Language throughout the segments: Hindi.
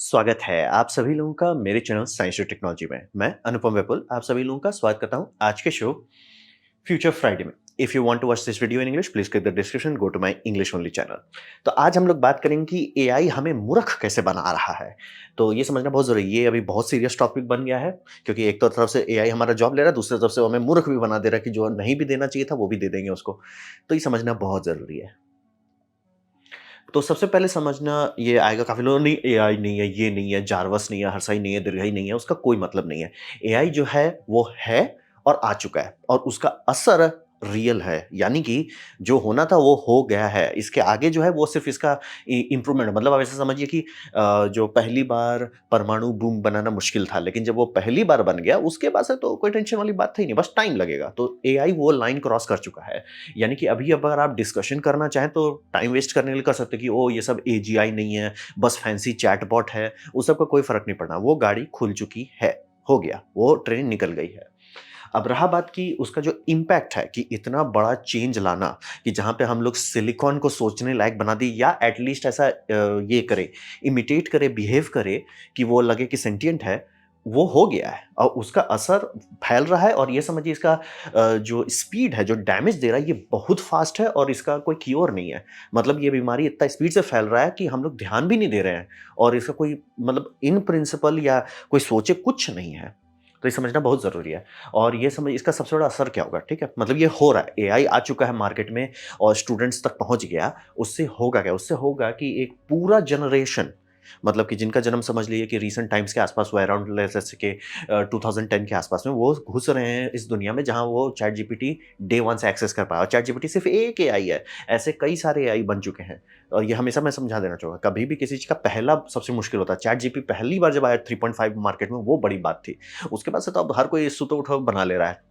स्वागत है आप सभी लोगों का मेरे चैनल साइंस और टेक्नोलॉजी में। मैं अनुपम विपुल आप सभी लोगों का स्वागत करता हूं आज के शो फ्यूचर फ्राइडे में। If you want to watch this video in English please click the description go to my English only channel. तो आज हम लोग बात करेंगे कि एआई हमें मूर्ख कैसे बना रहा है। तो ये समझना बहुत जरूरी है, ये अभी बहुत सीरियस टॉपिक बन गया है क्योंकि एक तो तरफ से एआई हमारा जॉब ले रहा है, दूसरी तरफ से वो हमें मूर्ख भी बना दे रहा है कि जो नहीं भी देना चाहिए था वो भी दे देंगे उसको। तो ये समझना बहुत जरूरी है। तो सबसे पहले समझना ये आएगा काफ़ी लोगों नहीं एआई नहीं है, ये नहीं है, जारवस नहीं है, हरसाई नहीं है, दीर्घई नहीं है, उसका कोई मतलब नहीं है। एआई जो है वो है और आ चुका है और उसका असर रियल है, यानी कि जो होना था वो हो गया है। इसके आगे जो है वो सिर्फ़ इसका इम्प्रूवमेंट है। मतलब आप ऐसे समझिए कि जो पहली बार परमाणु बूम बनाना मुश्किल था, लेकिन जब वो पहली बार बन गया उसके बाद से तो कोई टेंशन वाली बात थी नहीं, बस टाइम लगेगा। तो एआई वो लाइन क्रॉस कर चुका है। यानी कि अभी अगर आप डिस्कशन करना चाहें तो टाइम वेस्ट करने के लिए कर सकते हैं कि ओ ये सब एजीआई नहीं है, बस फैंसी चैटबॉट है, उस सब का कोई फर्क नहीं पड़ना। वो गाड़ी खुल चुकी है, हो गया, वो ट्रेन निकल गई है। अब रहा बात कि उसका जो इम्पैक्ट है कि इतना बड़ा चेंज लाना कि जहाँ पे हम लोग सिलिकॉन को सोचने लायक बना दी या एटलीस्ट ऐसा ये करे, इमिटेट करे, बिहेव करे कि वो लगे कि सेंटिएंट है, वो हो गया है और उसका असर फैल रहा है। और ये समझिए इसका जो स्पीड है, जो डैमेज दे रहा है, ये बहुत फास्ट है और इसका कोई क्योर नहीं है। मतलब ये बीमारी इतना स्पीड से फैल रहा है कि हम लोग ध्यान भी नहीं दे रहे हैं और इसका कोई मतलब इन प्रिंसिपल या कोई सोचे कुछ नहीं है। तो ये समझना बहुत ज़रूरी है और ये समझ इसका सबसे बड़ा असर क्या होगा, ठीक है? मतलब ये हो रहा है, एआई आ चुका है मार्केट में और स्टूडेंट्स तक पहुँच गया, उससे होगा क्या? उससे होगा कि एक पूरा जनरेशन मतलब कि जिनका जन्म समझ लीजिए कि रीसेंट टाइम्स के आसपास हुआ है, अराउंड जैसे कि 2010 के आसपास में, वो घुस रहे हैं इस दुनिया में जहाँ वो चैट जीपीटी डे 1 से एक्सेस कर पाया और चैट जीपीटी सिर्फ एक एआई है, ऐसे कई सारे एआई बन चुके हैं। और ये हमेशा मैं समझा देना चाहूँगा, कभी भी किसी चीज़ का पहला सबसे मुश्किल होता है। चैट जीपीटी पहली बार जब आया 3.5 मार्केट में, वो बड़ी बात थी। उसके बाद से तो अब हर कोई सुतो उठो बना ले रहा है।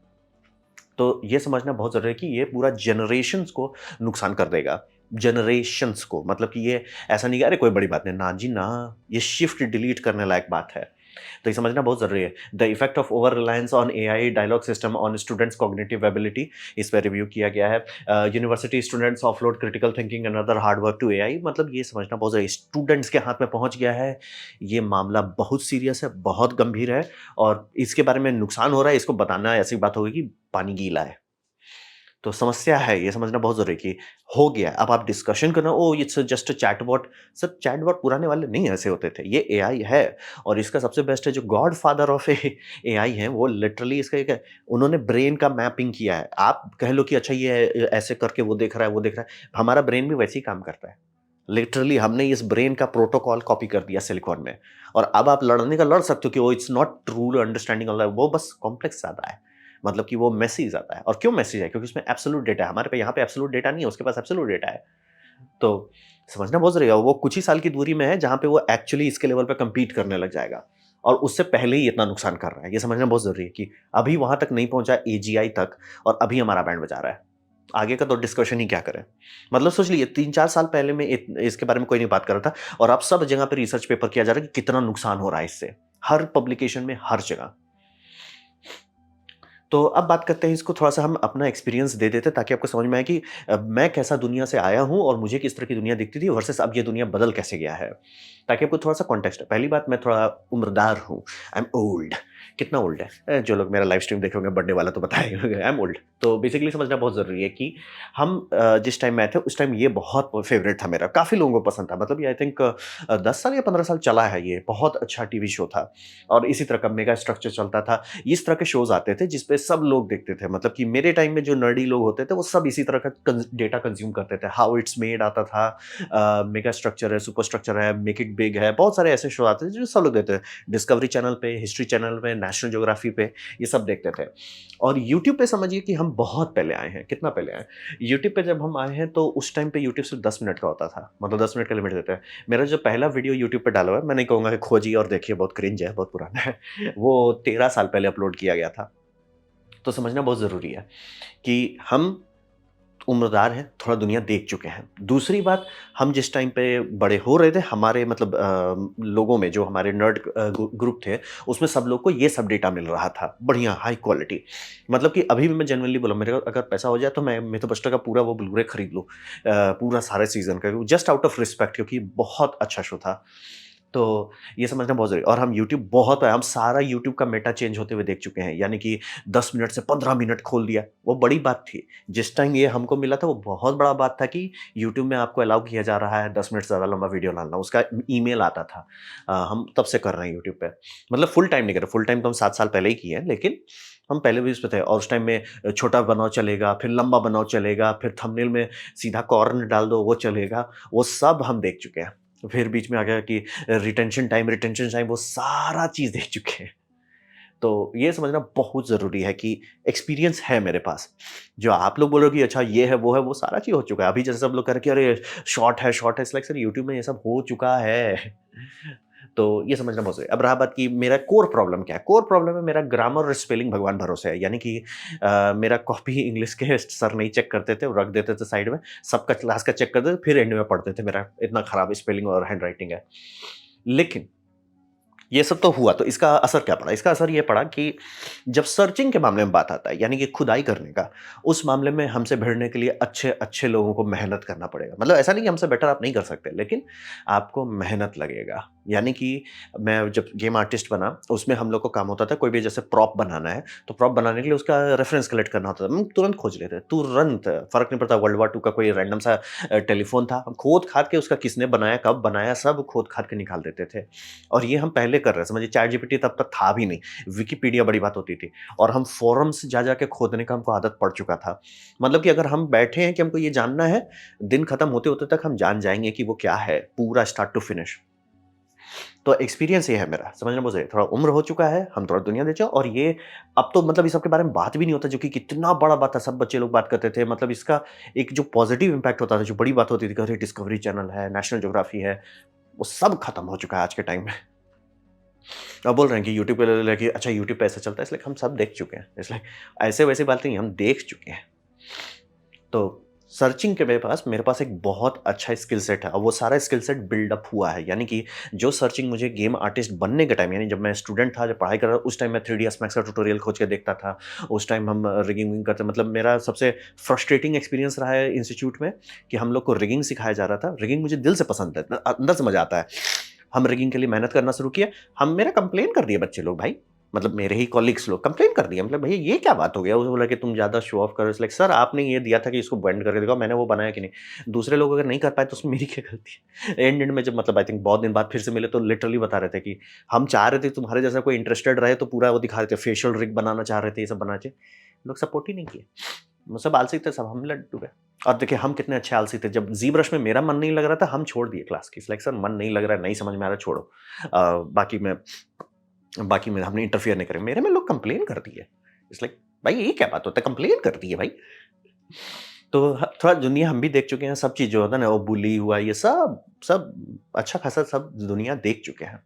तो ये समझना बहुत ज़रूरी है कि ये पूरा जनरेशंस को नुकसान कर देगा। जनरेशंस को मतलब कि ये ऐसा नहीं कि अरे कोई बड़ी बात नहीं, ना जी ना, ये शिफ्ट डिलीट करने लायक बात है। तो ये समझना बहुत ज़रूरी है। The effect of over reliance on AI dialogue system on students cognitive ability, इस पे रिव्यू किया गया है। University students offload critical thinking and other hard work to AI. मतलब ये समझना बहुत ज़रूरी है, स्टूडेंट्स के हाथ में पहुँच गया है। ये मामला बहुत सीरियस है, बहुत गंभीर है और इसके बारे में नुकसान हो रहा है, इसको बताना ऐसी बात होगी कि पानी गीला है। तो समस्या है, ये समझना बहुत ज़रूरी है कि हो गया है। अब आप डिस्कशन करना, oh it's just a chatbot. Sir chatbot पुराने वाले नहीं ऐसे होते थे, ये एआई है और इसका सबसे बेस्ट है जो गॉडफादर ऑफ एआई हैं, वो लिटरली इसका एक है, उन्होंने ब्रेन का मैपिंग किया है। आप कह लो कि अच्छा ये ऐसे करके वो देख रहा है, वो देख रहा है, हमारा ब्रेन भी वैसे ही काम करता है। लिटरली हमने इस ब्रेन का प्रोटोकॉल कॉपी कर दिया सिलिकॉन में और अब आप लड़ने का लड़ सकते हो कि oh it's not true understanding of, वो बस कॉम्प्लेक्स ज़्यादा है। मतलब कि वो मेसी ज़्यादा है। और क्यों मेसी है? क्योंकि उसमें एब्सोल्यूट डेटा है, हमारे पे यहाँ पे एब्सोल्यूट डेटा नहीं है, उसके पास एब्सोल्यूट डेटा है। तो समझना बहुत ज़रूरी है, वो कुछ ही साल की दूरी में है जहाँ पे वो एक्चुअली इसके लेवल पे कम्पीट करने लग जाएगा और उससे पहले ही इतना नुकसान कर रहा है। ये समझना बहुत ज़रूरी है कि अभी वहाँ तक नहीं पहुँचा एजीआई तक और अभी हमारा बैंड बजा रहा है। आगे का तो डिस्कशन ही क्या करें। मतलब सोच लीजिए 3-4 साल पहले में इसके बारे में कोई नहीं बात कर रहा था और अब सब जगह पे रिसर्च पेपर किया जा रहा है कि कितना नुकसान हो रहा है इससे। हर पब्लिकेशन में, हर जगह। तो अब बात करते हैं, इसको थोड़ा-सा हम अपना एक्सपीरियंस दे देते हैं ताकि आपको समझ में आए कि मैं कैसा दुनिया से आया हूँ और मुझे किस तरह की दुनिया दिखती थी वर्सेस अब ये दुनिया बदल कैसे गया है। ताकि आपको थोड़ा-सा कॉन्टेक्स्ट है। पहली बात, मैं थोड़ा उम्रदार हूँ। I am old. कितना ओल्ड है? जो लोग मेरा लाइव स्ट्रीम देखे होंगे बर्थडे वाला तो बताए होंगे, आई एम ओल्ड। तो बेसिकली समझना बहुत ज़रूरी है कि हम जिस टाइम में आए थे उस टाइम ये बहुत फेवरेट था मेरा। काफ़ी लोगों को पसंद था। मतलब ये आई थिंक 10 साल या 15 साल चला है ये। बहुत अच्छा टीवी शो था और इसी तरह का मेगा स्ट्रक्चर चलता था। इस तरह के शोज़ आते थे जिस पे सब लोग देखते थे। मतलब कि मेरे टाइम में जो नर्डी लोग होते थे वो सब इसी तरह का डेटा कंज्यूम करते थे। हाउ इट्स मेड आता था, मेगा स्ट्रक्चर है, सुपर स्ट्रक्चर है, मेक इट बिग है, बहुत सारे ऐसे शो आते थे जो सब लोग देखते थे। डिस्कवरी चैनल पे, हिस्ट्री चैनल पे, नेशनल ज्योग्राफी पे, ये सब देखते थे। और यूट्यूब पे समझिए कि हम बहुत पहले आए हैं। कितना पहले आए हैं? यूट्यूब पे जब हम आए हैं तो उस टाइम पे यूट्यूब सिर्फ 10 मिनट का होता था। मतलब 10 मिनट का लिमिट देते हैं। मेरा जो पहला वीडियो यूट्यूब पे डाला हुआ है, मैं नहीं कहूँगा कि खोजिए और देखिए, बहुत क्रिंज है, बहुत पुराना है। वो 13 साल पहले अपलोड किया गया था। तो समझना बहुत ज़रूरी है कि हम उम्रदार हैं, थोड़ा दुनिया देख चुके हैं। दूसरी बात, हम जिस टाइम पे बड़े हो रहे थे, हमारे मतलब लोगों में जो हमारे नर्ड ग्रुप थे, उसमें सब लोग को ये सब डेटा मिल रहा था, बढ़िया हाई क्वालिटी। मतलब कि अभी भी मैं जेनुइनली बोला, मेरे को अगर पैसा हो जाए तो मैं मिथोबस्टर का पूरा वो ब्लू-रे खरीद लूँ। पूरा सारे सीज़न का, जस्ट आउट ऑफ रिस्पेक्ट, क्योंकि बहुत अच्छा शो था। तो ये समझना बहुत ज़रूरी है। और हम यूट्यूब बहुत है, हम सारा यूट्यूब का मेटा चेंज होते हुए देख चुके हैं। यानी कि 10 मिनट से 15 मिनट खोल दिया, वो बड़ी बात थी। जिस टाइम ये हमको मिला था वो बहुत बड़ा बात था कि यूट्यूब में आपको अलाउ किया जा रहा है 10 मिनट से ज़्यादा लंबा वीडियो डालना। उसका ईमेल आता था। हम तब से कर रहे हैं यूट्यूब पे। मतलब फुल टाइम नहीं कर रहे, फुल टाइम तो हम 7 साल पहले ही किए हैं, लेकिन हम पहले भी इस पे थे। और उस टाइम में छोटा बनाओ चलेगा, फिर लंबा बनाओ चलेगा, फिर थंबनेल में सीधा कॉर्न डाल दो वो चलेगा, वो सब हम देख चुके हैं। फिर बीच में आ गया कि रिटेंशन टाइम वो सारा चीज़ देख चुके हैं। तो ये समझना बहुत ज़रूरी है कि एक्सपीरियंस है मेरे पास। जो आप लोग बोल रहे हो कि अच्छा ये है, वो सारा चीज़ हो चुका है। अभी जैसे सब लोग कह रहे हैं कि अरे शॉर्ट है, इट्स लाइक सर यूट्यूब में ये सब हो चुका है। तो ये समझना बहुत ज़रूरी है। अब रहा बात कि मेरा कोर प्रॉब्लम क्या है? कोर प्रॉब्लम है मेरा ग्रामर और स्पेलिंग भगवान भरोसे है। यानी कि मेरा कॉपी इंग्लिश के सर नहीं चेक करते थे, रख देते थे साइड में, सबका क्लास का चेक करते थे, फिर एंड में पढ़ते थे मेरा इतना खराब स्पेलिंग और हैंडराइटिंग है। लेकिन ये सब तो हुआ, तो इसका असर क्या पड़ा? इसका असर ये पड़ा कि जब सर्चिंग के मामले में बात आता है, यानी कि खुदाई करने का, उस मामले में हमसे भिड़ने के लिए अच्छे-अच्छे लोगों को मेहनत करना पड़ेगा। मतलब ऐसा नहीं कि हमसे बेटर आप नहीं कर सकते, लेकिन आपको मेहनत लगेगा। यानी कि मैं जब गेम आर्टिस्ट बना, उसमें हम लोग को काम होता था, कोई भी जैसे प्रॉप बनाना है, तो प्रॉप बनाने के लिए उसका रेफरेंस कलेक्ट करना होता था। हम तुरंत खोज लेते, तुरंत, फ़र्क नहीं पड़ता वर्ल्ड वॉर 2 का कोई रैंडम सा टेलीफ़ोन था, हम खोद-खाद के उसका किसने बनाया, कब बनाया, सब खोद-खाद के निकाल देते थे। और ये हम पहले कर रहे हैं, समझिए चैट जीपीटी तब तक था भी नहीं, विकिपीडिया बड़ी बात होती थी और हम फोरम्स जा के खोदने का हमको आदत पड़ चुका था। मतलब कि अगर हम बैठे हैं कि हमको ये जानना है, दिन खत्म होते-होते तक हम जान जाएँगे कि वो क्या है, पूरा स्टार्ट टू फिनिश। तो एक्सपीरियंस ये है मेरा, समझना बहुत ज़रूरी है। थोड़ा उम्र हो चुका है, हम थोड़ा दुनिया देख चुके हैं और ये अब तो मतलब इस सब के बारे में बात भी नहीं होता, जो कि कितना बड़ा बात था, सब बच्चे लोग बात करते थे। मतलब इसका एक जो पॉज़िटिव इम्पैक्ट होता था, जो बड़ी बात होती थी कि अरे डिस्कवरी चैनल है, नेशनल ज्योग्राफी है, वो सब खत्म हो चुका है आज के टाइम में। अब बोल रहे हैं कि यूट्यूब पे ले लेके अच्छा यूट्यूब पे ऐसा चलता है, इसलिए हम सब देख चुके हैं। इसलिए ऐसे वैसी बात नहीं, हम देख चुके हैं। तो सर्चिंग के मेरे पास एक बहुत अच्छा स्किल सेट है और वो सारा स्किल सेट बिल्ड अप हुआ है। यानी कि जो सर्चिंग मुझे गेम आर्टिस्ट बनने के टाइम, यानी जब मैं स्टूडेंट था, जब पढ़ाई कर रहा था, उस टाइम मैं 3ds मैक्स का ट्यूटोरियल खोज के देखता था। उस टाइम हम रिगिंग करते, मतलब मेरा सबसे फ्रस्ट्रेटिंग एक्सपीरियंस रहा है इंस्टीट्यूट में कि हम लोग को रिगिंग सिखाया जा रहा था। रिगिंग मुझे दिल से पसंद है, अंदर से मज़ा आता है। हम रिगिंग के लिए मेहनत करना शुरू किया। हम मेरा कंप्लेन कर दिए बच्चे लोग भाई, मतलब मेरे ही कॉलीग्स लोग कंप्लेन कर दिया, मतलब भैया ये क्या बात हो गया? उसने बोला कि तुम ज़्यादा शो ऑफ कर रहे हो। लाइक सर आपने ये दिया था कि इसको बेंड करके दिखाओ, मैंने वो बनाया कि नहीं? दूसरे लोग अगर नहीं कर पाए तो उसमें मेरी क्या गलती है? एंड में जब मतलब आई थिंक बहुत दिन बाद फिर से मिले तो लिटरली बता रहे थे कि हम चाह रहे थे तुम्हारे जैसा कोई इंटरेस्टेड रहे, तो पूरा वो दिखा रहे थे, फेशियल रिग बनाना चाह रहे थे, ये सब बनाना चाहिए। लोग सपोर्ट ही नहीं किए। वो सब आलसी थे, सब हम लड्डू गए। और देखिए हम कितने अच्छे आलसी थे, जब जी ब्रश में मेरा मन नहीं लग रहा था, हम छोड़ दिए क्लास की। लाइक सर मन नहीं लग रहा है, नहीं समझ में आ रहा है, छोड़ो। बाकी में हमने इंटरफियर नहीं करे। मेरे में लोग कंप्लेन कर दिए। इट्स लाइक भाई ये क्या बात होता है, कंप्लेन कर दिए भाई। तो थोड़ा दुनिया हम भी देख चुके हैं, सब चीज़ जो होता है ना, वो बुली हुआ, ये सब सब अच्छा खासा सब दुनिया देख चुके हैं।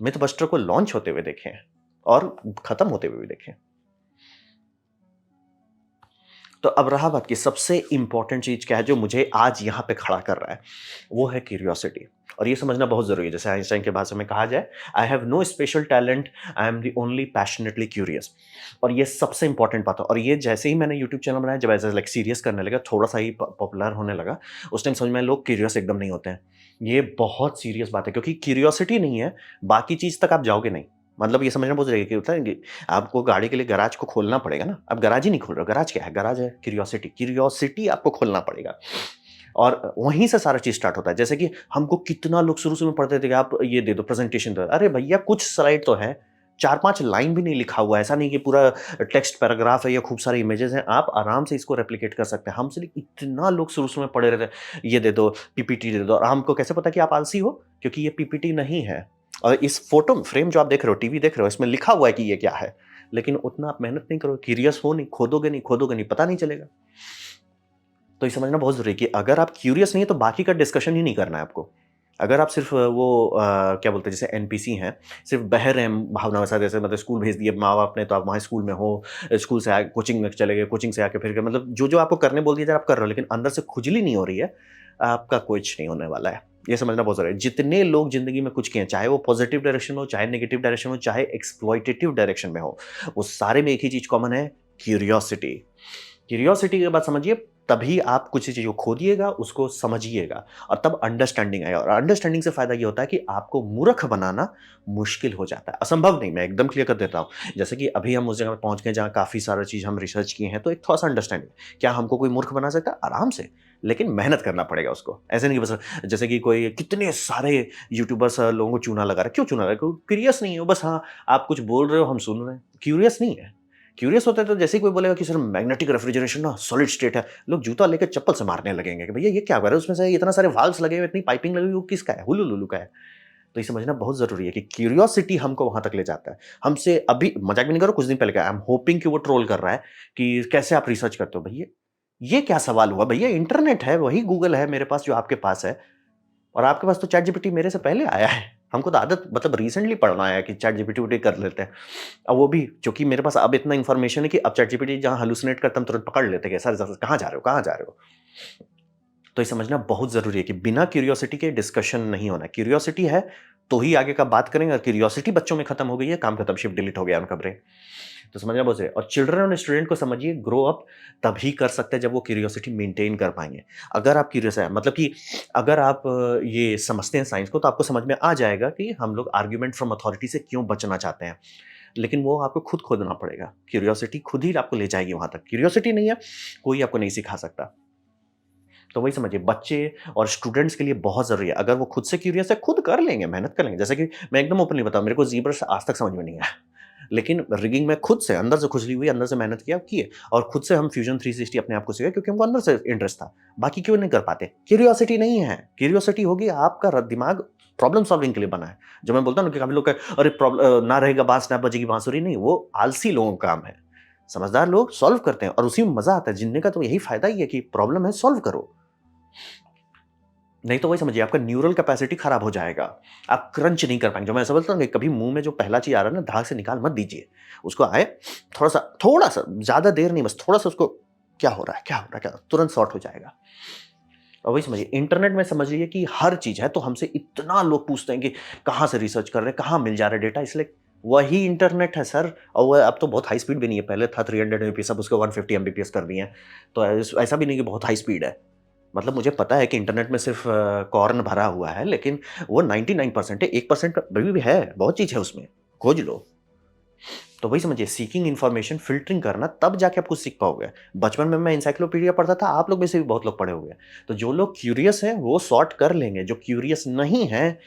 मिथबस्टर को लॉन्च होते हुए देखे हैं और खत्म होते हुए भी देखे हैं। तो अब रहा बात कि सबसे इंपॉर्टेंट चीज़ क्या है जो मुझे आज यहाँ पे खड़ा कर रहा है, वो है क्यूरियोसिटी। और ये समझना बहुत ज़रूरी है। जैसे आइंस्टाइन की भाषा में कहा जाए, I have no special talent, I am the only passionately curious. और ये सबसे इंपॉर्टेंट बात है। और ये जैसे ही मैंने यूट्यूब चैनल बनाया, जब ऐसा लाइक सीरियस करने लगा, थोड़ा सा ही पॉपुलर होने लगा, उस टाइम समझ में आया लोग क्यूरियस एकदम नहीं होते हैं। ये बहुत सीरियस बात है, क्योंकि क्यूरियोसिटी नहीं है, बाकी चीज़ तक आप जाओगे नहीं। मतलब ये समझना बहुत ज़रूरी है कि होता है कि आपको गाड़ी के लिए गैराज को खोलना पड़ेगा ना। अब गैराज ही नहीं खोल रहे हो, गैराज क्या है? गैराज है क्यूरियोसिटी। क्यूरियोसिटी आपको खोलना पड़ेगा और वहीं से सारा चीज़ स्टार्ट होता है। जैसे कि हमको कितना लोग शुरू-शुरू में पढ़ते थे कि आप ये दे दो, प्रेज़ेंटेशन दो। अरे भैया कुछ स्लाइड तो है, 4-5 लाइन भी नहीं लिखा हुआ है। ऐसा नहीं कि पूरा टेक्स्ट पैराग्राफ है या खूब सारे इमेजेस हैं। आप आराम से इसको रेप्लिकेट कर सकते हैं। हमसे भी इतना लोग शुरू-शुरू में पढ़े रहते हैं, ये दे दो, पीपीटी दे दो। और हमको कैसे पता कि आप आलसी हो? क्योंकि ये पीपीटी नहीं है। और इस फ़ोटो फ्रेम जो आप देख रहे हो, टीवी देख रहे हो, इसमें लिखा हुआ है कि ये क्या है। लेकिन उतना आप मेहनत नहीं करोगे, क्यूरियस हो नहीं, खोदोगे नहीं, पता नहीं चलेगा। तो ये समझना बहुत ज़रूरी है कि अगर आप क्यूरियस नहीं है तो बाकी का डिस्कशन ही नहीं करना है आपको। अगर आप सिर्फ़ क्या बोलते हैं, जैसे एनपीसी हैं, सिर्फ़ बह रहे हैं भावनाओं के साथ, जैसे मतलब स्कूल भेज दिए माँ-बाप ने तो आप वहाँ स्कूल में हो, स्कूल से आए कोचिंग में चले गए, कोचिंग से आके फिर मतलब जो-जो आपको करने बोल दिया जाए आप कर रहे हो, लेकिन अंदर से खुजली नहीं हो रही है, आपका कुछ नहीं होने वाला है। ये समझना बहुत ज़रूरी है। जितने लोग ज़िंदगी में कुछ किए हैं, चाहे वो पॉज़िटिव डायरेक्शन में हो, चाहे नेगेटिव डायरेक्शन में हो, चाहे एक्सप्लॉइटेटिव डायरेक्शन में हो, वो सारे में एक ही चीज़ कॉमन है, क्यूरियोसिटी। क्यूरियोसिटी के बाद समझिए तभी आप कुछ चीज़ को खोदिएगा, उसको समझिएगा और तब अंडरस्टैंडिंग आएगा और अंडरस्टैंडिंग से फ़ायदा ये होता है कि आपको मूर्ख बनाना मुश्किल हो जाता है। असंभव नहीं, मैं एकदम क्लियर कर देता हूँ। जैसे कि अभी हम उस जगह पे पहुँच गए जहाँ काफ़ी सारा चीज़ हम रिसर्च किए हैं, तो एक थोड़ा-सा अंडरस्टैंडिंग। क्या हमको कोई मूर्ख बना सकता है? आराम से, लेकिन मेहनत करना पड़ेगा उसको। ऐसे नहीं कि बस जैसे कि कोई कितने सारे यूट्यूबर्स लोगों को चूना लगा रहा है। क्यों चूना लगा रहा है? क्योंकि क्यूरियस नहीं है वो, बस हाँ, आप कुछ बोल रहे हो, हम सुन रहे हैं। क्यूरियस नहीं है। क्यूरियस होता है तो जैसे ही कोई बोलेगा कि सर मैग्नेटिक रेफ्रिजरेशन ना सॉलिड स्टेट है, लोग जूता लेकर चप्पल से मारने लगेंगे कि भैया ये क्या कर रहे हो, उसमें से इतना सारे वाल्व्स लगे हुए, इतनी पाइपिंग लगी हुई, वो किसका है, हुलू लुलू का है। तो ये समझना बहुत जरूरी है कि क्यूरियोसिटी हमको वहां तक ले जाता है। हमसे अभी मजाक भी नहीं करो, कुछ दिन पहले का आई एम होपिंग कि वो ट्रोल कर रहा है कि कैसे आप रिसर्च करते हो भैया। ये क्या सवाल हुआ भैया, इंटरनेट है, वही गूगल है मेरे पास जो आपके पास है, और आपके पास तो चैट जीपीटी मेरे से पहले आया है। हमको तो आदत मतलब रिसेंटली पढ़ना है कि चैट जीपीटी कर लेते हैं। अब वो भी क्योंकि मेरे पास अब इतना इन्फॉर्मेशन है कि अब चैट जीपीटी जहाँ हेलुसिनेट करता हम तुरंत पकड़ लेते हैं, सर कहाँ जा रहे हो, कहाँ जा रहे हो। तो ये समझना बहुत जरूरी है कि बिना क्यूरियोसिटी के डिस्कशन नहीं होना। क्यूरियोसिटी है तो ही आगे का बात करेंगे, और क्यूरियोसिटी बच्चों में खत्म हो गई है, काम खत्म, शिफ्ट डिलीट हो गया उनका ब्रेन। तो समझना बहुत है। और चिल्ड्रन और स्टूडेंट को समझिए, ग्रो अप तभी कर सकते हैं जब वो क्यूरियोसिटी मेंटेन कर पाएंगे। अगर आप क्यूरियस है, मतलब कि अगर आप ये समझते हैं साइंस को, तो आपको समझ में आ जाएगा कि हम लोग आर्ग्यूमेंट फ्रॉम अथॉरिटी से क्यों बचना चाहते हैं। लेकिन वो आपको खुद खोदना पड़ेगा। क्यूरियोसिटी खुद ही आपको ले जाएगी वहां तक। क्यूरियोसिटी नहीं है, कोई आपको नहीं सिखा सकता। तो वही समझिए, बच्चे और स्टूडेंट्स के लिए बहुत ज़रूरी है। अगर वो खुद से क्यूरियस है, खुद कर लेंगे, मेहनत कर लेंगे। जैसे कि मैं एकदम ओपनली बताऊँ, मेरे को ज़ीब्रा आज तक समझ में नहीं आया। लेकिन रिगिंग में खुद से अंदर से खुजली हुई, अंदर से मेहनत किया, किए, और खुद से हम फ्यूजन 360 अपने आप को सीखे, क्योंकि हमको अंदर से इंटरेस्ट था। बाकी क्यों नहीं कर पाते? क्यूरियोसिटी नहीं है। क्यूरियोसिटी होगी, आपका दिमाग प्रॉब्लम सॉल्विंग के लिए बना है। जब मैं बोलता हूँ ना कि काफ़ी लोग अरे प्रॉब्लम ना रहेगा बाँस ना बजेगी बाँसुरी, नहीं, वो आलसी लोगों का काम है। समझदार लोग सॉल्व करते हैं और उसी में मज़ा आता है। जीने का तो यही फ़ायदा ही है कि प्रॉब्लम है, सॉल्व करो। नहीं तो वही समझिए, आपका न्यूरल कैपेसिटी खराब हो जाएगा। आप क्रंच नहीं कर पाएँगे। जो मैं ऐसा बोलता हूँ कि कभी मुँह में जो पहला चीज़ आ रहा है ना, धाक से निकाल मत दीजिए। उसको आए, थोड़ा-सा ज़्यादा देर नहीं, बस थोड़ा-सा उसको क्या हो रहा है, क्या हो रहा है, क्या तुरंत सॉर्ट हो जाएगा। और वही समझिए, इंटरनेट में समझ लीजिए कि हर चीज़ है, तो हमसे इतना लोग पूछते हैं कि कहाँ से रिसर्च कर रहे हैं, कहाँ मिल जा रहा है डेटा, इसलिए वही इंटरनेट है सर। और वो अब तो बहुत हाई स्पीड भी नहीं है, पहले था 300 एमबीपीएस, अब उसको 150 एमबीपीएस कर दिए हैं। तो ऐसा भी नहीं कि बहुत हाई स्पीड है। मतलब मुझे पता है कि इंटरनेट में सिर्फ कॉर्न भरा हुआ है, लेकिन वो 99% है, 1% अभी भी है, बहुत चीज़ है उसमें, खोज लो। तो वही समझिए, सीकिंग इन्फॉर्मेशन, फ़िल्टरिंग करना, तब जाके आप कुछ सीख पाओगे। बचपन में मैं एनसाइक्लोपीडिया पढ़ता था, आप लोग में से भी बहुत लोग पढ़े होंगे। तो जो लोग क्यूरियस हैं, वो सॉर्ट कर लेंगे, जो क्यूरियस नहीं हैं,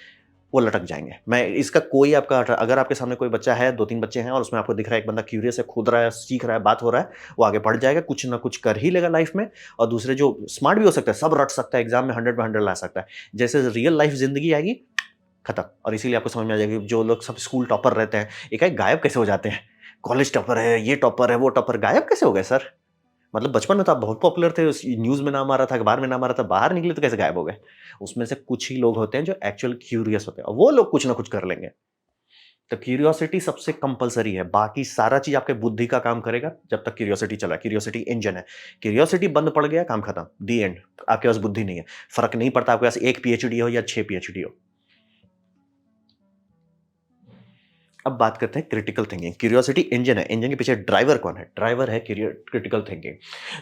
वो लटक जाएँगे। मैं इसका कोई आपका अगर आपके सामने कोई बच्चा है, 2-3 बच्चे हैं और उसमें आपको दिख रहा है एक बंदा क्यूरियस है, कूद रहा है, सीख रहा है, बात हो रहा है, वो आगे बढ़ जाएगा, कुछ ना कुछ कर ही लेगा लाइफ़ में। और दूसरे जो स्मार्ट भी हो सकता है, सब रट सकता है, एग्ज़ाम में 100 पे 100 ला सकता है। जैसे रियल लाइफ़ ज़िंदगी आएगी, खत्म। और इसीलिए आपको समझ में आ जाएगा कि जो लोग सब स्कूल टॉपर रहते हैं, एकाएक गायब कैसे हो जाते हैं। कॉलेज टॉपर है, ये टॉपर है, वो टॉपर, गायब कैसे हो गए सर? मतलब बचपन में तो आप बहुत पॉपुलर थे, उस न्यूज़ में नाम आ रहा था, अखबार में नाम आ रहा था, बाहर निकले तो कैसे गायब हो गए? उसमें से कुछ ही लोग होते हैं जो एक्चुअल क्यूरियस होते हैं, और वो लोग कुछ ना कुछ कर लेंगे। तो क्यूरियोसिटी सबसे कंपल्सरी है, बाकी सारा चीज़ आपके बुद्धि का काम करेगा जब तक क्यूरियोसिटी चला। क्यूरियोसिटी इंजन है। क्यूरियोसिटी बंद पड़ गया, काम खत्म, दी एंड। आपके पास बुद्धि नहीं है। फ़र्क नहीं पड़ता आपके पास 1 पीएचडी हो या 6 पीएचडी हो। अब बात करते हैं क्रिटिकल थिंकिंग। क्यूरियोसिटी इंजन है, इंजन के पीछे ड्राइवर कौन है? ड्राइवर है क्रिटिकल थिंकिंग।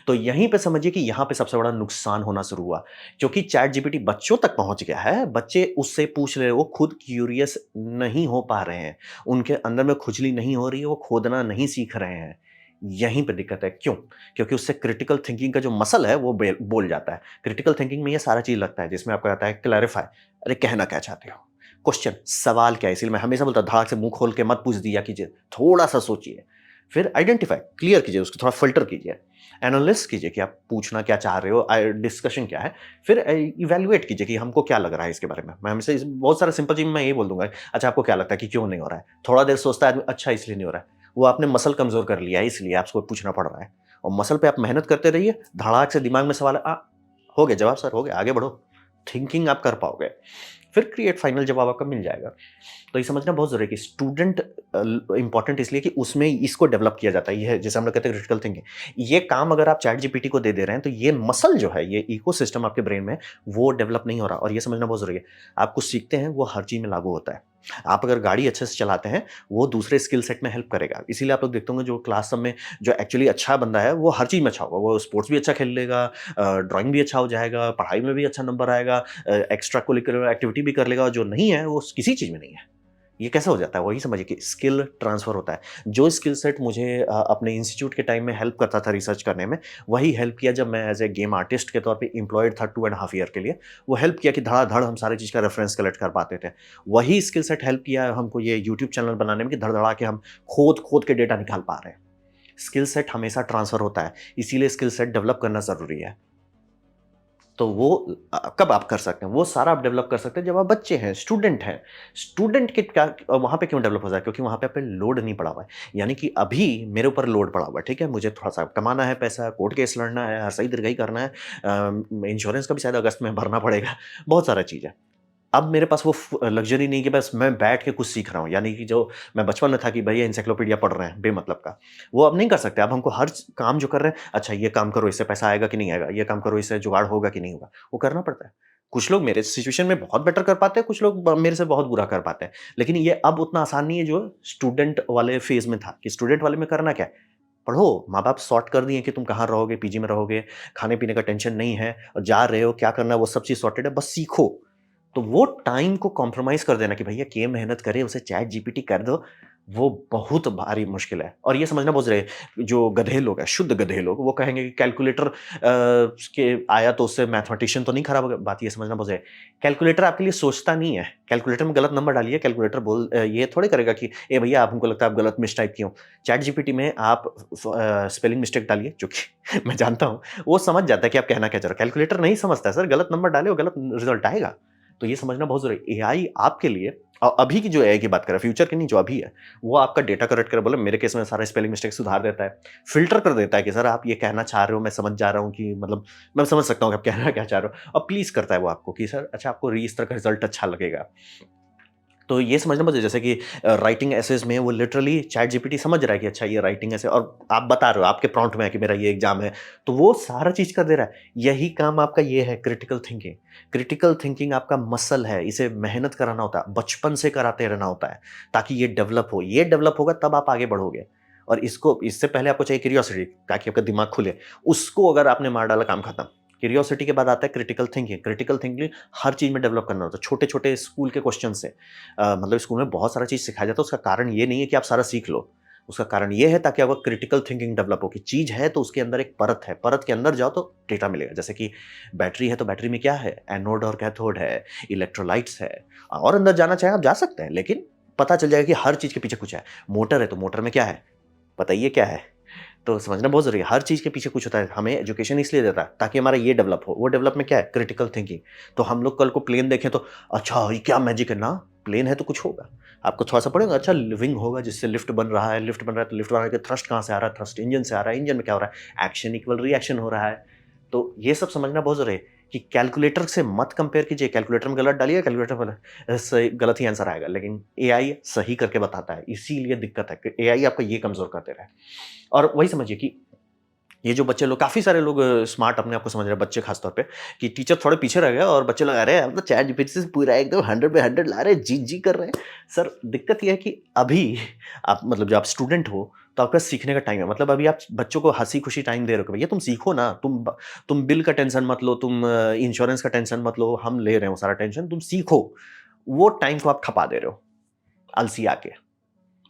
तो यहीं पे समझिए कि यहाँ पे सबसे बड़ा नुकसान होना शुरू हुआ, क्योंकि चैट जीपीटी बच्चों तक पहुंच गया है। बच्चे उससे पूछ रहे हैं, वो खुद क्यूरियस नहीं हो पा रहे हैं, उनके अंदर में खुजली नहीं हो रही है, वो खोदना नहीं सीख रहे हैं। यहीं पे दिक्कत है। क्यों? क्योंकि उससे क्रिटिकल थिंकिंग का जो मसल है वो बोल जाता है। क्रिटिकल थिंकिंग में ये सारा चीज लगता है, जिसमें आपको आता है क्लैरिफाई, अरे कहना क्या चाहते हो, क्वेश्चन, सवाल क्या है। इसलिए मैं हमेशा बोलता हूं, धाक से मुंह खोल के मत पूछ दिया कीजिए, थोड़ा सा सोचिए, फिर आइडेंटिफाई क्लियर कीजिए, उसको थोड़ा फिल्टर कीजिए, एनालिसिस कीजिए कि आप पूछना क्या चाह रहे हो, डिस्कशन क्या है, फिर इवेल्युएट कीजिए कि हमको क्या लग रहा है इसके बारे में। मैं हमेशा बहुत सारा सिंपल चीज मैं ये बोल दूंगा, अच्छा आपको क्या लगता है कि क्यों नहीं हो रहा है। थोड़ा देर सोचता है आदमी, अच्छा इसलिए नहीं हो रहा है, वो आपने मसल कमजोर कर लिया है, इसलिए आपको पूछना पड़ रहा है। और मसल पे आप मेहनत करते रहिए, धड़ाक से दिमाग में सवाल हो गया जवाब, सर हो गया, आगे बढ़ो, थिंकिंग आप कर पाओगे, फिर क्रिएट फाइनल जवाब आपका मिल जाएगा। तो ये समझना बहुत ज़रूरी है कि स्टूडेंट इंपॉर्टेंट इसलिए कि उसमें इसको डेवलप किया जाता है। ये है जैसे हम लोग कहते हैं क्रिटिकल थिंकिंग। ये काम अगर आप चैट जीपीटी को दे रहे हैं, तो ये मसल जो है, ये इकोसिस्टम आपके ब्रेन में, वो डेवलप नहीं हो रहा। और ये समझना बहुत ज़रूरी है, आप कुछ सीखते हैं वो हर चीज़ में लागू होता है। आप अगर गाड़ी अच्छे से चलाते हैं, वो दूसरे स्किल सेट में हेल्प करेगा। इसीलिए आप लोग देखते होंगे जो क्लास सब में जो एक्चुअली अच्छा बंदा है, वो हर चीज़ में अच्छा होगा। वो स्पोर्ट्स भी अच्छा खेल लेगा, ड्राइंग भी अच्छा हो जाएगा, पढ़ाई में भी अच्छा नंबर आएगा, एक्स्ट्रा करिकुलर एक्टिविटी भी कर लेगा, और जो नहीं है, वो किसी चीज़ में नहीं है। ये कैसे हो जाता है? वही समझिए कि स्किल ट्रांसफ़र होता है। जो स्किल सेट मुझे अपने इंस्टीट्यूट के टाइम में हेल्प करता था रिसर्च करने में, वही हेल्प किया जब मैं एज़ ए गेम आर्टिस्ट के तौर पे एम्प्लॉयड था 2 एंड हाफ ईयर के लिए। वो हेल्प किया कि धड़ाधड़ हम सारी चीज़ का रेफ़रेंस कलेक्ट कर पाते थे। वही स्किल सेट हेल्प किया हमको ये यूट्यूब चैनल बनाने में कि धड़-धड़ा के हम खोद-खोद के डेटा निकाल पा रहे हैं। स्किल सेट हमेशा ट्रांसफ़र होता है, इसीलिए स्किल सेट डेवलप करना ज़रूरी है। तो वो कब आप कर सकते हैं? वो सारा आप डेवलप कर सकते हैं जब आप बच्चे हैं, स्टूडेंट हैं। स्टूडेंट के क्या वहाँ पे क्यों डेवलप हो जाए? क्योंकि वहाँ पे आप पे लोड नहीं पड़ा हुआ है। यानी कि अभी मेरे ऊपर लोड पड़ा हुआ है, ठीक है? मुझे थोड़ा-सा कमाना है पैसा, कोर्ट केस लड़ना है, हरसई दीर्घई करना है, इंश्योरेंस का भी शायद अगस्त में भरना पड़ेगा, बहुत सारा चीज़ है। अब मेरे पास वो लग्ज़री नहीं कि बस मैं बैठ के कुछ सीख रहा हूँ, यानी कि जो मैं बचपन में था कि भैया एनसाइक्लोपीडिया पढ़ रहे हैं बेमतलब का, वो अब नहीं कर सकते। अब हमको हर काम जो कर रहे हैं, अच्छा ये काम करो इससे पैसा आएगा कि नहीं आएगा, ये काम करो इससे जुगाड़ होगा कि नहीं होगा, वो करना पड़ता है। कुछ लोग मेरे सिचुएशन में बहुत बेटर कर पाते हैं, कुछ लोग मेरे से बहुत बुरा कर पाते हैं। लेकिन ये अब उतना आसान नहीं है जो स्टूडेंट वाले फेज़ में था कि स्टूडेंट वाले में करना क्या है? पढ़ो, माँ-बाप सॉर्ट कर दिए कि तुम कहाँ रहोगे, पीजी में रहोगे, खाने-पीने का टेंशन नहीं है और जा रहे हो, क्या करना है वो सब चीज़ सॉर्टेड है, बस सीखो। तो वो टाइम को कॉम्प्रोमाइज़ कर देना कि भैया के मेहनत करे, उसे चैट जीपीटी कर दो, वो बहुत भारी मुश्किल है। और ये समझना बहुत ज़रूरी है, जो गधे लोग हैं, शुद्ध गधे लोग, वो कहेंगे कि कैलकुलेटर के आया तो उससे मैथमेटिशियन तो नहीं खराब हो गया। बात ये समझना बहुत ज़रूरी है। कैलकुलेटर आपके लिए सोचता नहीं है। कैलकुलेटर में गलत नंबर डालिए, कैलकुलेटर ये थोड़ी करेगा कि, "ए भैया आप हमको लगता है आप गलत मिसटाइप किए हो।" चैट जीपीटी में आप स्पेलिंग मिस्टेक डालिए, जो कि मैं जानता हूँ, वो समझ जाता है कि आप कहना क्या चाह रहे हो। कैलकुलेटर नहीं समझता है सर, गलत नंबर डाले और गलत रिज़ल्ट आएगा। तो ये समझना बहुत ज़रूरी है। एआई आपके लिए अभी की जो एआई की बात कर रहे हैं, फ्यूचर की नहीं, जो अभी है, वो आपका डेटा कलेक्ट कर बोले मेरे केस में सारा स्पेलिंग मिस्टेक सुधार देता है। फ़िल्टर कर देता है कि सर आप ये कहना चाह रहे हो, मैं समझ जा रहा हूँ कि मतलब मैं समझ सकता हूँ कि आप कहना क्या चाह रहे हो। और प्लीज़ करता है वो आपको कि सर अच्छा आपको इस तरह का रिज़ल्ट अच्छा लगेगा। तो ये समझना मुझे जैसे कि राइटिंग एसेज में वो लिटरली चैट जीपीटी समझ रहा है कि अच्छा ये राइटिंग ऐसे, और आप बता रहे हो आपके प्रॉम्प्ट में है कि मेरा ये एग्जाम है, तो वो सारा चीज़ कर दे रहा है। यही काम आपका ये है क्रिटिकल थिंकिंग। क्रिटिकल थिंकिंग आपका मसल है, इसे मेहनत कराना होता है, बचपन से कराते रहना होता है, ताकि ये डेवलप हो। ये डेवलप होगा तब आप आगे बढ़ोगे। और इसको इससे पहले आपको चाहिए क्यूरियोसिटी, ताकि आपका दिमाग खुले। उसको अगर आपने मार डाला, काम खत्म। क्यूरियोसिटी के बाद आता है क्रिटिकल थिंकिंग। क्रिटिकल थिंकिंग हर चीज़ में डेवलप करना होता है, छोटे-छोटे स्कूल के क्वेश्चन से। मतलब स्कूल में बहुत सारा चीज़ सिखाया जाता है, उसका कारण ये नहीं है कि आप सारा सीख लो। उसका कारण ये है ताकि आपका क्रिटिकल थिंकिंग डेवलप हो कि चीज़ है तो उसके अंदर एक परत है, परत के अंदर जाओ तो डेटा मिलेगा। जैसे कि बैटरी है तो बैटरी में क्या है? एनोड और कैथोड है, इलेक्ट्रोलाइट्स है, और अंदर जाना चाहें आप जा सकते हैं, लेकिन पता चल जाएगा कि हर चीज़ के पीछे कुछ है। मोटर है तो मोटर में क्या है? बताइए क्या है? तो समझना बहुत ज़रूरी है। हर चीज़ के पीछे कुछ होता है। हमें एजुकेशन इसलिए देता है ताकि हमारा ये डेवलप हो। वो डेवलप में क्या है? Critical thinking. तो हम लोग कल को प्लेन देखें तो अच्छा ये क्या मैजिक है ना, प्लेन है तो कुछ होगा। आपको थोड़ा-सा पढ़ेगा, अच्छा विंग होगा जिससे लिफ्ट बन रहा है, लिफ्ट बन रहा है तो लिफ्ट बनाने के थ्रस्ट कहाँ से आ रहा है? थ्रस्ट इंजन से आ रहा है, इंजन में क्या हो रहा है? एक्शन इक्वल रिएक्शन हो रहा है। तो ये सब समझना बहुत ज़रूरी है कि कैलकुलेटर से मत कंपेयर कीजिए। कैलकुलेटर में गलत डालिए, कैलकुलेटर में सही गलत ही आंसर आएगा, लेकिन एआई सही करके बताता है। इसीलिए दिक्कत है कि एआई आपका ये कमज़ोर कर दे रहा है। और वही समझिए कि ये जो बच्चे लोग, काफ़ी सारे लोग स्मार्ट अपने आप को समझ रहे हैं, बच्चे खास तौर पे, कि टीचर थोड़े पीछे रह गए और बच्चे लोग अरे हम तो चैट जीपीटी से पूरा एकदम 100 पे 100 ला रहे हैं, जी कर रहे हैं। सर दिक्कत ये है कि अभी आप मतलब जब आप स्टूडेंट हो तो आपका सीखने का टाइम है। मतलब अभी आप बच्चों को हँसी-खुशी टाइम दे रहे हो कि भैया तुम सीखो ना, तुम बिल का टेंशन मत लो, तुम इंश्योरेंस का टेंशन मत लो, हम ले रहे हैं वो सारा टेंशन, तुम सीखो। वो टाइम को आप खपा दे रहे हो, अलसिया के।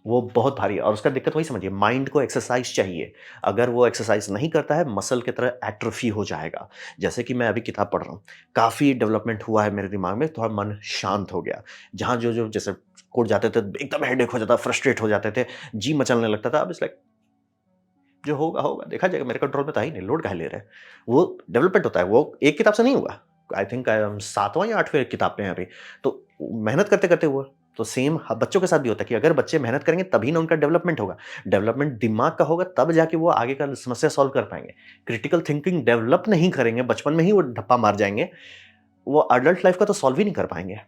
वो बहुत भारी है और उसका दिक्कत वही समझिए, माइंड को एक्सरसाइज चाहिए। अगर वो एक्सरसाइज नहीं करता है, मसल की तरह एट्रोफी हो जाएगा। जैसे कि मैं अभी किताब पढ़ रहा हूँ, काफ़ी डेवलपमेंट हुआ है मेरे दिमाग में, थोड़ा मन शांत हो गया। जहाँ जो-जो जैसे कोर्ट जाते थे, एकदम हेडेक हो जाता, फ्रस्ट्रेट हो जाते थे, जी मचलने लगता था। अब इट्स लाइक जो होगा, होगा, देखा जाएगा, मेरे कंट्रोल में था ही नहीं, लोड काहे ले रहे हैं। वो डेवलपमेंट होता है, वो एक किताब से नहीं हुआ। आई थिंक 7वाँ या 8वें किताब पे हैं अभी। तो मेहनत करते-करते हुआ। तो सेम बच्चों के साथ भी होता है कि अगर बच्चे मेहनत करेंगे तभी ना उनका डेवलपमेंट होगा। डेवलपमेंट दिमाग का होगा तब जाके वो आगे का समस्या सॉल्व कर पाएँगे। क्रिटिकल थिंकिंग डेवलप नहीं करेंगे, बचपन में ही वो धप्पा मार जाएँगे, वो एडल्ट लाइफ का तो सॉल्व ही नहीं कर पाएँगे।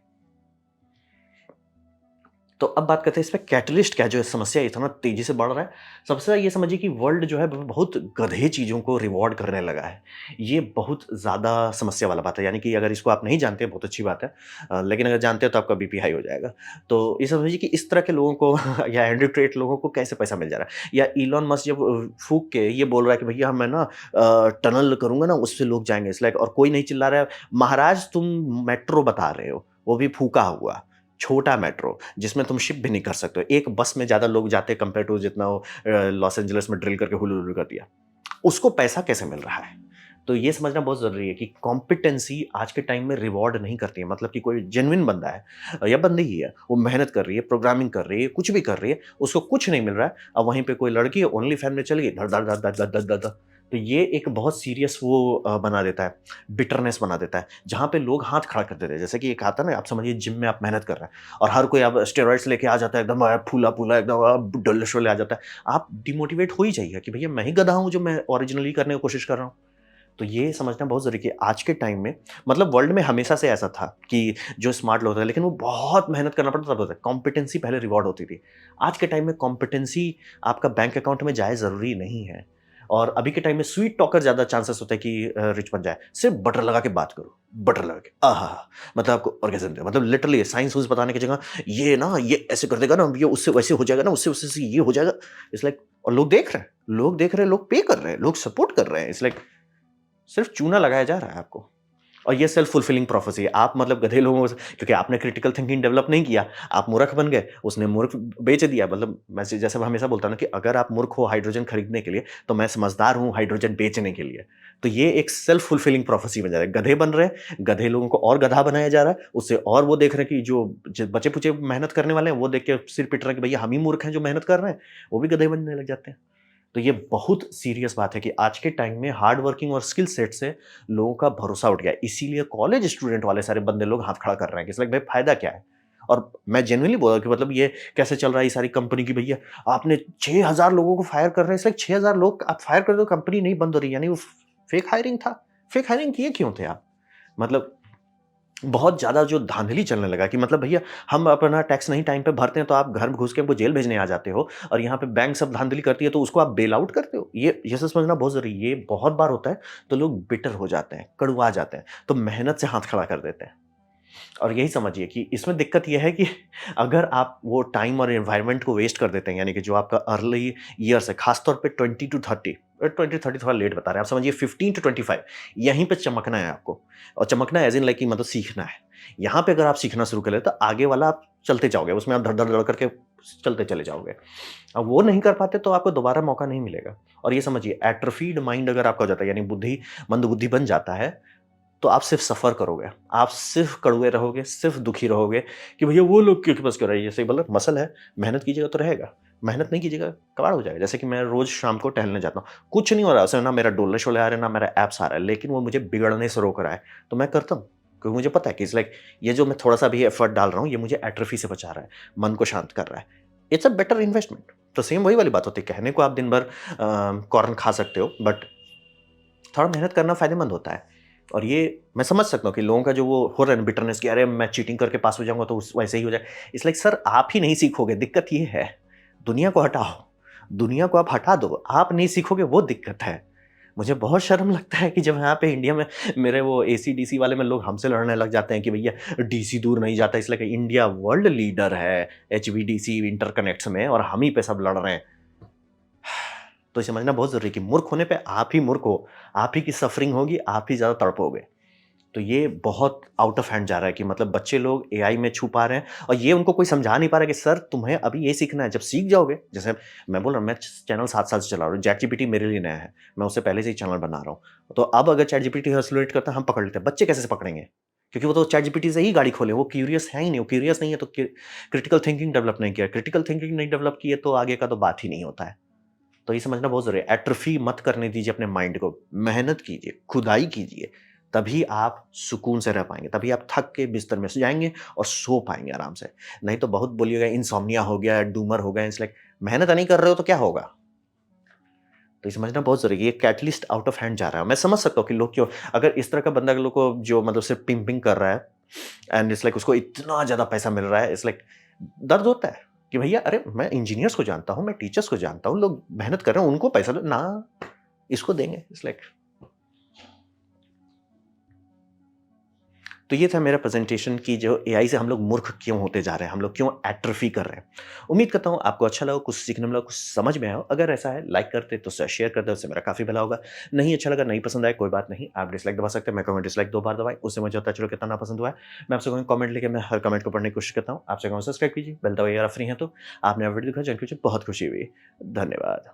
तो अब बात करते हैं इसमें कैटलिस्ट क्या है जो समस्या इतना तेज़ी से बढ़ रहा है। सबसे ज़्यादा ये समझिए कि वर्ल्ड जो है बहुत गधे चीज़ों को रिवॉर्ड करने लगा है। ये बहुत ज़्यादा समस्या वाला बात है, यानी कि अगर इसको आप नहीं जानते बहुत अच्छी बात है, लेकिन अगर जानते हो तो आपका बीपी हाई हो जाएगा। तो ये समझिए कि इस तरह के लोगों को या एडुकेट लोगों को कैसे पैसा मिल जा रहा है, या इलॉन मस्क जब फूँक के ये बोल रहा है कि भैया मैं ना टनल करूँगा ना उससे लोग जाएँगे, इट्स लाइक, और कोई नहीं चिल्ला रहा है, महाराज तुम मेट्रो बता रहे हो, वो भी फूँका हुआ। छोटा मेट्रो, जिसमें तुम शिप भी नहीं कर सकते हो। एक बस में ज़्यादा लोग जाते हैं कंपेयर टू जितना वो लॉस एंजेलिस में ड्रिल करके हुलू-हुलू कर दिया। उसको पैसा कैसे मिल रहा है? तो ये समझना बहुत ज़रूरी है कि कॉम्पिटेंसी आज के टाइम में रिवॉर्ड नहीं करती है। मतलब कि कोई जेन्युइन बंदा है या बंदी ही है, वो मेहनत कर रही है, प्रोग्रामिंग कर रही है, कुछ भी कर रही है, उसको कुछ नहीं मिल रहा है। अब वहीं पे कोई लड़की है, ओनली फैन में चली गई, धड़, धड़, धड़, धड़, धड़, धड़, धड़, धड़। तो ये एक बहुत सीरियस वो बना देता है, बिटरनेस बना देता है, जहाँ पे लोग हाथ खड़ा कर देते हैं। जैसे कि एक आता है ना, आप समझिए जिम में आप मेहनत कर रहे हैं और हर कोई अब स्टेरॉइड्स लेके आ जाता है, एकदम फूला-फूला, एकदम डुल्ले-शुल्ले आ जाता है। आप डिमोटिवेट हो ही जाइए कि भैया मैं ही गधा हूँ जो मैं ओरिजिनली करने की कोशिश कर रहा हूँ। तो ये समझना बहुत ज़रूरी है कि आज के टाइम में, मतलब वर्ल्ड में हमेशा से ऐसा था कि जो स्मार्ट लोग थे, लेकिन वो बहुत मेहनत करना पड़ता, तब होता है। कॉम्पिटेंसी पहले रिवॉर्ड होती थी। आज के टाइम में कॉम्पिटेंसी आपका बैंक अकाउंट में जाए ज़रूरी नहीं है। और अभी के टाइम में स्वीट टॉकर ज़्यादा चांसेस होता है कि रिच बन जाए। सिर्फ बटर लगा के बात करो, बटर लगा के, आहा! मतलब आपको ऑर्गेज़्म दे, मतलब लिटरली साइंस-वाइंस बताने की जगह ये ना, ये ऐसे कर देगा ना, ये उससे वैसे हो जाएगा ना, उससे उससे से ये हो जाएगा। इट्स लाइक, और लोग देख रहे हैं, लोग देख रहे हैं, लोग पे कर रहे हैं, लोग सपोर्ट कर रहे हैं। इट्स लाइक सिर्फ चूना लगाया जा रहा है आपको। और ये सेल्फ फुलफिलिंग प्रोफेसी है। आप मतलब गधे लोगों से, क्योंकि आपने क्रिटिकल थिंकिंग डेवलप नहीं किया, आप मूर्ख बन गए, उसने मूर्ख बेच दिया। मतलब मैं जैसे मैं हमेशा बोलता हूँ ना कि अगर आप मूर्ख हो हाइड्रोजन खरीदने के लिए, तो मैं समझदार हूँ हाइड्रोजन बेचने के लिए। तो ये एक सेल्फ फुलफिलिंग प्रोफेसी बन जा रहा है। गधे बन रहे हैं, गधे लोगों को और गधा बनाया जा रहा है, उससे और वो देख रहे हैं कि जो बचे-खुचे मेहनत करने वाले हैं, वो देख के सिर पीट रहे हैं कि भैया हम ही मूर्ख हैं जो मेहनत कर रहे हैं, वो भी गधे बनने लग जाते हैं। तो ये बहुत सीरियस बात है कि आज के टाइम में हार्ड वर्किंग और स्किल सेट से लोगों का भरोसा उठ गया है। इसीलिए कॉलेज स्टूडेंट वाले सारे बंदे लोग हाथ खड़ा कर रहे हैं कि इट्स लाइक भाई फायदा क्या है? और मैं जेन्युइनली बोल रहा हूँ कि मतलब ये कैसे चल रहा है ये सारी कंपनी की, भैया आपने 6000 लोगों को फायर कर रहे हैं। इट्स लाइक 6000 लोग आप फायर कर दो, कंपनी नहीं बंद हो रही, यानी वो फेक हायरिंग था। फेक हायरिंग किए क्यों थे आप? मतलब बहुत ज़्यादा जो धांधली चलने लगा कि मतलब भैया हम अपना टैक्स नहीं टाइम पे भरते हैं तो आप घर घुस के हमको जेल भेजने आ जाते हो, और यहाँ पे बैंक सब धांधली करती है तो उसको आप बेल आउट करते हो। ये सब समझना बहुत ज़रूरी है। ये बहुत बार होता है तो लोग बिटर हो जाते हैं, कड़वा जाते हैं, तो मेहनत से हाथ खड़ा कर देते हैं। और यही समझिए कि इसमें दिक्कत ये है कि अगर आप वो टाइम और एनवायरनमेंट को वेस्ट कर देते हैं, यानी कि जो आपका अर्ली ईयर्स है, खासतौर पे 20 टू 30, 20-30 थोड़ा लेट बता रहे हैं, आप समझिए 15 टू 25, यहीं पे चमकना है आपको। और चमकना एज़ इन लाइक कि मतलब सीखना है। यहाँ पे अगर आप सीखना शुरू कर लें तो आगे वाला आप चलते जाओगे, उसमें आप धड़-धड़-धड़ करके चलते चले जाओगे। अब वो नहीं कर पाते तो आपको दोबारा मौका नहीं मिलेगा। और ये समझिए एट्रोफीड माइंड अगर आपका हो जाता है, यानी मंदबुद्धि बन जाता है, तो आप सिर्फ़ सफ़र करोगे। आप सिर्फ़ कड़वे रहोगे, सिर्फ़ दुखी रहोगे कि भैया वो लोग क्यों बस कर रहे हैं। जैसे मतलब मसल है, मेहनत कीजिएगा तो रहेगा, मेहनत नहीं कीजिएगा कबाड़ हो जाएगा। जैसे कि मैं रोज़ शाम को टहलने जाता हूँ, कुछ नहीं हो रहा, उसमें ना मेरा डोले-शोले आ रहे हैं, ना मेरा एब्स आ रहा है, लेकिन वो मुझे बिगड़ने से रोक रहा है, तो मैं करता हूँ। क्योंकि मुझे पता है कि इट्स लाइक ये जो मैं थोड़ा-सा भी एफर्ट डाल रहा हूँ, ये मुझे एट्रोफी से बचा रहा है, मन को शांत कर रहा है। It's a better investment. तो सेम वही वाली बात होती है, कहने को आप दिन भर कॉर्न खा सकते हो, बट थोड़ा मेहनत करना फ़ायदेमंद होता है। और ये मैं समझ सकता हूँ कि लोगों का जो वो हो रहा है ना बिटरनेस कि अरे मैं चीटिंग करके पास हो जाऊँगा तो उस वैसे ही हो जाए। इट्स लाइक सर आप ही नहीं सीखोगे, दिक्कत ये है। दुनिया को हटाओ, दुनिया को आप हटा दो, आप नहीं सीखोगे वो दिक्कत है। मुझे बहुत शर्म लगता है कि जब यहाँ पे इंडिया में मेरे वो एसी-डीसी वाले में लोग हमसे लड़ने लग जाते हैं कि भैया डीसी दूर नहीं जाता, इसलिए कि इंडिया वर्ल्ड लीडर है एचवीडीसी इंटरकनेक्ट्स में और हम ही पे सब लड़ रहे हैं। तो ये समझना बहुत ज़रूरी है कि मूर्ख होने पे आप ही मूर्ख हो, आप ही की सफ़रिंग होगी, आप ही ज़्यादा तड़पोगे। तो ये बहुत आउट ऑफ हैंड जा रहा है कि मतलब बच्चे लोग एआई में छुपा रहे हैं और ये उनको कोई समझा नहीं पा रहा है कि सर तुम्हें अभी ये सीखना है, जब सीख जाओगे, जैसे मैं बोल रहा हूँ मैं चैनल 7 साल से चला रहा हूँ, चैटजीपीटी मेरे लिए नया है, मैं उससे पहले से ही चैनल बना रहा हूँ। तो अब अगर चैटजीपीटी हैसलेट करता है हम पकड़ लेते हैं, बच्चे कैसे से पकड़ेंगे? क्योंकि वो तो चैटजीपीटी से ही गाड़ी खोले, वो क्यूरियस है ही नहीं, वो क्यूरियस नहीं है तो क्रिटिकल थिंकिंग डेवलप नहीं किया, क्रिटिकल थिंकिंग नहीं डेवलप की है तो आगे का तो बात ही नहीं होता है। तो ये समझना बहुत ज़रूरी है। एट्रोफी मत करने दीजिए अपने माइंड को। मेहनत कीजिए, खुदाई कीजिए, तभी आप सुकून से रह पाएँगे। तभी आप थक के बिस्तर में जाएँगे और सो पाएँगे आराम से। नहीं तो बहुत बोलिएगा इनसोम्निया हो गया, डूमर हो गए, इट्स लाइक मेहनत नहीं कर रहे हो तो क्या होगा? तो ये समझना बहुत ज़रूरी है। ये कैटलिस्ट आउट ऑफ हैंड जा रहा है। मैं समझ सकता हूँ कि लोग क्यों, अगर इस तरह का बंदा लोग को जो मतलब सिर्फ़ पिम्पिंग कर रहा है एंड इट्स लाइक उसको इतना ज़्यादा पैसा मिल रहा है, इट्स लाइक दर्द होता है कि भैया अरे मैं इंजीनियर्स को जानता हूँ, मैं टीचर्स को जानता हूँ, लोग मेहनत कर रहे हैं, उनको पैसा दो ना, इसको देंगे। इट्स लाइक तो ये था मेरा प्रेजेंटेशन की जो एआई से हम लोग मूर्ख क्यों होते जा रहे हैं, हम लोग क्यों एट्रोफी कर रहे हैं। उम्मीद करता हूँ आपको अच्छा लगा, कुछ सीखने मिला, कुछ समझ में आया हो। अगर ऐसा है लाइक करते तो उससे शेयर करते, उससे मेरा काफ़ी भला होगा। नहीं अच्छा लगा, नहीं पसंद आया, कोई बात नहीं, आप डिसलाइक दबा सकते हैं। मैं कहूँगा डिसलाइक 2 बार दबाएँ, उससे मुझे पता चलो कितना नापसंद हुआ है। मैं आपसे कहूँगा कमेंट लिखे, मैं हर कमेंट को पढ़ने की कोशिश करता हूँ। आपसे कहूँगा सब्सक्राइब कीजिए, बेल दबाइए अगर आप फ्री हैं तो। आपने वीडियो देखा, जान के मुझे बहुत खुशी हुई। धन्यवाद।